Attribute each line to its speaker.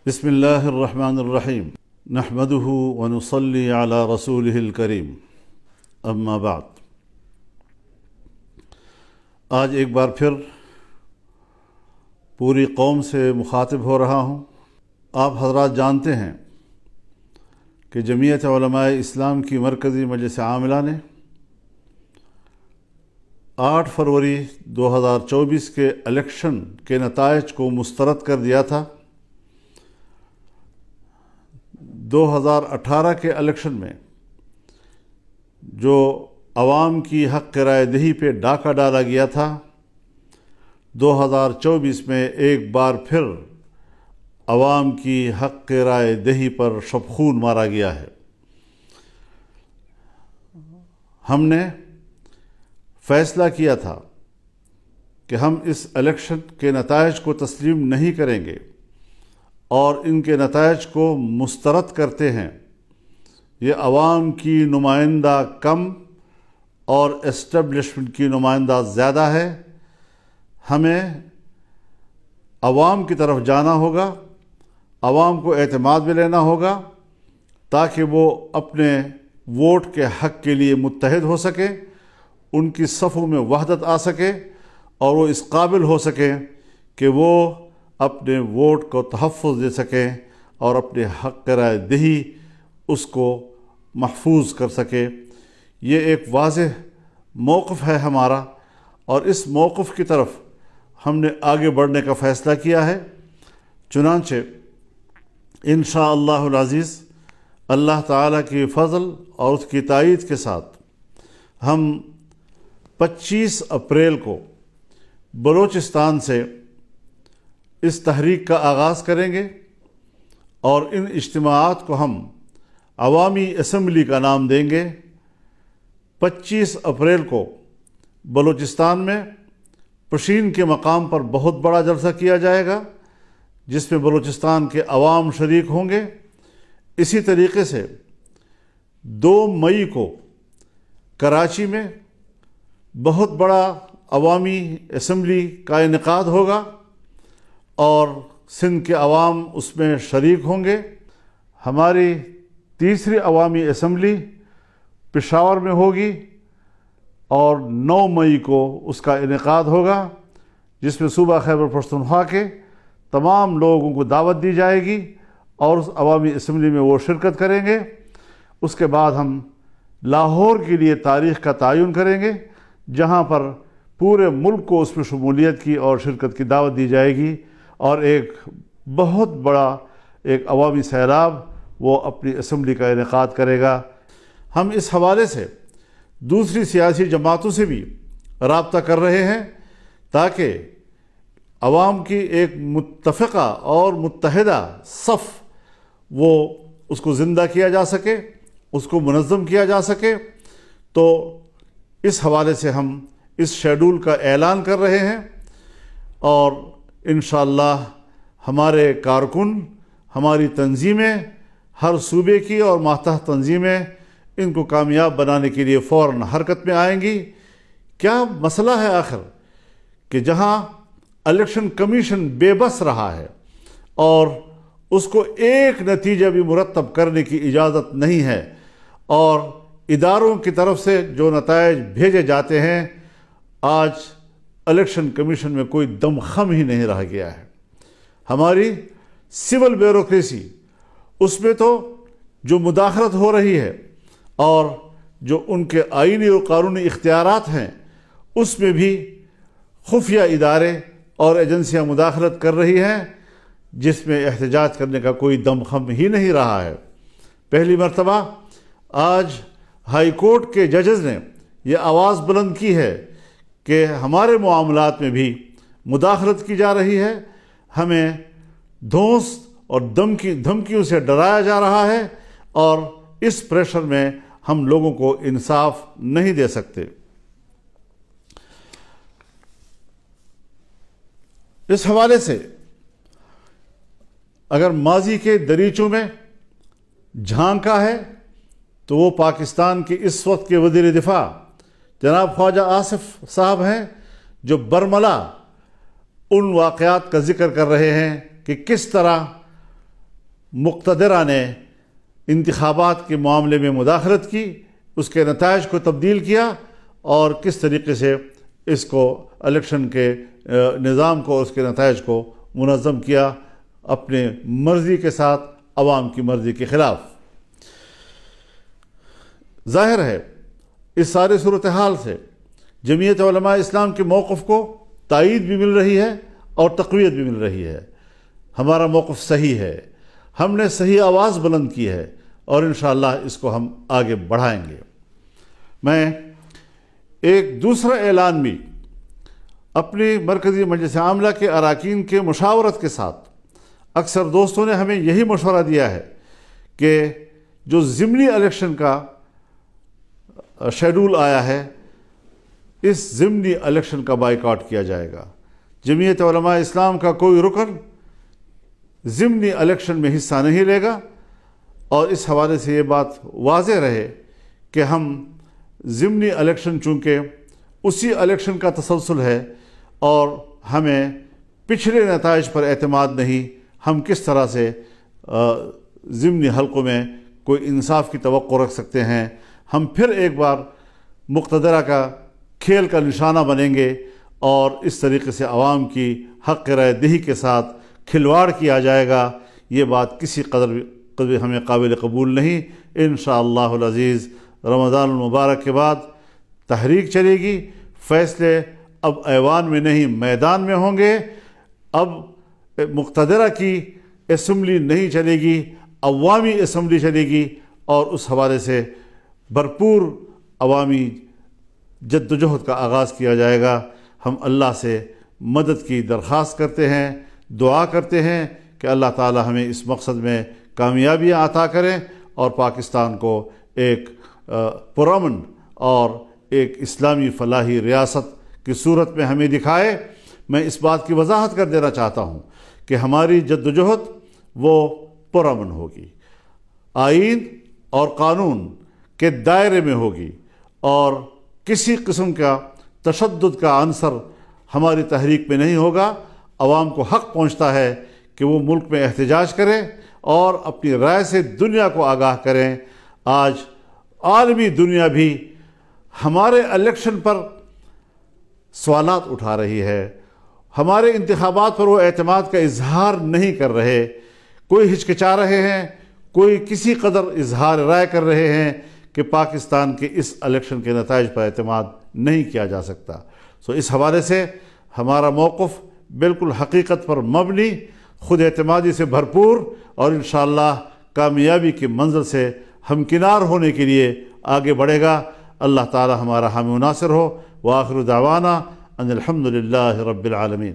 Speaker 1: بسم اللہ الرحمن الرحیم نحمدہ ونصلی علی رسولہ الکریم اما بعد۔ آج ایک بار پھر پوری قوم سے مخاطب ہو رہا ہوں۔ آپ حضرات جانتے ہیں کہ جمعیت علماء اسلام کی مرکزی مجلس عاملہ نے 8 فروری 2024 کے الیکشن کے نتائج کو مسترد کر دیا تھا۔ 2018 کے الیکشن میں جو عوام کی حق رائے دہی پہ ڈاکہ ڈالا گیا تھا، 2024 میں ایک بار پھر عوام کی حق رائے دہی پر شبخون مارا گیا ہے۔ ہم نے فیصلہ کیا تھا کہ ہم اس الیکشن کے نتائج کو تسلیم نہیں کریں گے اور ان کے نتائج کو مسترد کرتے ہیں۔ یہ عوام کی نمائندہ کم اور اسٹیبلشمنٹ کی نمائندہ زیادہ ہے۔ ہمیں عوام کی طرف جانا ہوگا، عوام کو اعتماد میں لینا ہوگا تاکہ وہ اپنے ووٹ کے حق کے لیے متحد ہو سکے، ان کی صفوں میں وحدت آ سکے اور وہ اس قابل ہو سکیں کہ وہ اپنے ووٹ کو تحفظ دے سکیں اور اپنے حق رائے دہی اس کو محفوظ کر سکے۔ یہ ایک واضح موقف ہے ہمارا اور اس موقف کی طرف ہم نے آگے بڑھنے کا فیصلہ کیا ہے۔ چنانچہ انشاءاللہ العزیز اللہ تعالیٰ کی فضل اور اس کی تائید کے ساتھ ہم 25 اپریل کو بلوچستان سے اس تحریک کا آغاز کریں گے اور ان اجتماعات کو ہم عوامی اسمبلی کا نام دیں گے۔ 25 اپریل کو بلوچستان میں پشین کے مقام پر بہت بڑا جلسہ کیا جائے گا جس میں بلوچستان کے عوام شریک ہوں گے۔ اسی طریقے سے 2 مئی کو کراچی میں بہت بڑا عوامی اسمبلی کا انعقاد ہوگا اور سندھ کے عوام اس میں شریک ہوں گے۔ ہماری تیسری عوامی اسمبلی پشاور میں ہوگی اور 9 مئی کو اس کا انعقاد ہوگا جس میں صوبہ خیبر پختونخوا کے تمام لوگوں کو دعوت دی جائے گی اور اس عوامی اسمبلی میں وہ شرکت کریں گے۔ اس کے بعد ہم لاہور کے لیے تاریخ کا تعین کریں گے جہاں پر پورے ملک کو اس میں شمولیت کی اور شرکت کی دعوت دی جائے گی اور ایک بہت بڑا ایک عوامی سیلاب وہ اپنی اسمبلی کا انعقاد کرے گا۔ ہم اس حوالے سے دوسری سیاسی جماعتوں سے بھی رابطہ کر رہے ہیں تاکہ عوام کی ایک متفقہ اور متحدہ صف وہ اس کو زندہ کیا جا سکے، اس کو منظم کیا جا سکے۔ تو اس حوالے سے ہم اس شیڈول کا اعلان کر رہے ہیں اور انشاءاللہ ہمارے کارکن، ہماری تنظیمیں، ہر صوبے کی اور ماتحت تنظیمیں ان کو کامیاب بنانے کے لیے فوراً حرکت میں آئیں گی۔ کیا مسئلہ ہے آخر کہ جہاں الیکشن کمیشن بے بس رہا ہے اور اس کو ایک نتیجہ بھی مرتب کرنے کی اجازت نہیں ہے اور اداروں کی طرف سے جو نتائج بھیجے جاتے ہیں، آج الیکشن کمیشن میں کوئی دم خم ہی نہیں رہ گیا ہے۔ ہماری سول بیوروکریسی اس میں تو جو مداخلت ہو رہی ہے اور جو ان کے آئینی اور قانونی اختیارات ہیں اس میں بھی خفیہ ادارے اور ایجنسیاں مداخلت کر رہی ہیں جس میں احتجاج کرنے کا کوئی دم خم ہی نہیں رہا ہے۔ پہلی مرتبہ آج ہائی کورٹ کے ججز نے یہ آواز بلند کی ہے کہ ہمارے معاملات میں بھی مداخلت کی جا رہی ہے، ہمیں دھونس اور دھمکیوں سے ڈرایا جا رہا ہے اور اس پریشر میں ہم لوگوں کو انصاف نہیں دے سکتے۔ اس حوالے سے اگر ماضی کے دریچوں میں جھانکا ہے تو وہ پاکستان کے اس وقت کے وزیر دفاع جناب خواجہ آصف صاحب ہیں جو برملا ان واقعات کا ذکر کر رہے ہیں کہ کس طرح مقتدرہ نے انتخابات کے معاملے میں مداخلت کی، اس کے نتائج کو تبدیل کیا، اور کس طریقے سے اس کو الیکشن کے نظام کو، اس کے نتائج کو منظم کیا اپنے مرضی کے ساتھ، عوام کی مرضی کے خلاف۔ ظاہر ہے اس سارے صورتحال سے جمعیت علماء اسلام کے موقف کو تائید بھی مل رہی ہے اور تقویت بھی مل رہی ہے۔ ہمارا موقف صحیح ہے، ہم نے صحیح آواز بلند کی ہے، اور انشاءاللہ اس کو ہم آگے بڑھائیں گے۔ میں ایک دوسرا اعلان بھی اپنی مرکزی مجلس عاملہ کے اراکین کے مشاورت کے ساتھ، اکثر دوستوں نے ہمیں یہی مشورہ دیا ہے کہ جو ضمنی الیکشن کا شیڈول آیا ہے، اس ضمنی الیکشن کا بائیکاٹ کیا جائے گا۔ جمعیت علماء اسلام کا کوئی رکن ضمنی الیکشن میں حصہ نہیں لے گا، اور اس حوالے سے یہ بات واضح رہے کہ ہم ضمنی الیکشن چونکہ اسی الیکشن کا تسلسل ہے اور ہمیں پچھلے نتائج پر اعتماد نہیں، ہم کس طرح سے ضمنی حلقوں میں کوئی انصاف کی توقع رکھ سکتے ہیں۔ ہم پھر ایک بار مقتدرہ کا کھیل کا نشانہ بنیں گے، اور اس طریقے سے عوام کی حق رائے دہی کے ساتھ کھلواڑ کیا جائے گا۔ یہ بات کسی قدر ہمیں قابل قبول نہیں۔ انشاءاللہ العزیز رمضان المبارک کے بعد تحریک چلے گی، فیصلے اب ایوان میں نہیں میدان میں ہوں گے۔ اب مقتدرہ کی اسمبلی نہیں چلے گی، عوامی اسمبلی چلے گی، اور اس حوالے سے بھرپور عوامی جدوجہد کا آغاز کیا جائے گا۔ ہم اللہ سے مدد کی درخواست کرتے ہیں، دعا کرتے ہیں کہ اللہ تعالی ہمیں اس مقصد میں کامیابیاں عطا کریں، اور پاکستان کو ایک پرامن اور ایک اسلامی فلاحی ریاست کی صورت میں ہمیں دکھائے۔ میں اس بات کی وضاحت کر دینا چاہتا ہوں کہ ہماری جدوجہد وہ پرامن ہوگی، آئین اور قانون کے دائرے میں ہوگی، اور کسی قسم کا تشدد کا عنصر ہماری تحریک میں نہیں ہوگا۔ عوام کو حق پہنچتا ہے کہ وہ ملک میں احتجاج کریں اور اپنی رائے سے دنیا کو آگاہ کریں۔ آج عالمی دنیا بھی ہمارے الیکشن پر سوالات اٹھا رہی ہے، ہمارے انتخابات پر وہ اعتماد کا اظہار نہیں کر رہے، کوئی ہچکچا رہے ہیں، کوئی کسی قدر اظہار رائے کر رہے ہیں کہ پاکستان کے اس الیکشن کے نتائج پر اعتماد نہیں کیا جا سکتا۔ اس حوالے سے ہمارا موقف بالکل حقیقت پر مبنی، خود اعتمادی سے بھرپور، اور انشاءاللہ کامیابی کی منزل سے ہمکنار ہونے کے لیے آگے بڑھے گا۔ اللہ تعالی ہمارا حامی و ناصر ہو۔ وآخر دعوانا ان الحمد للہ رب العالمین۔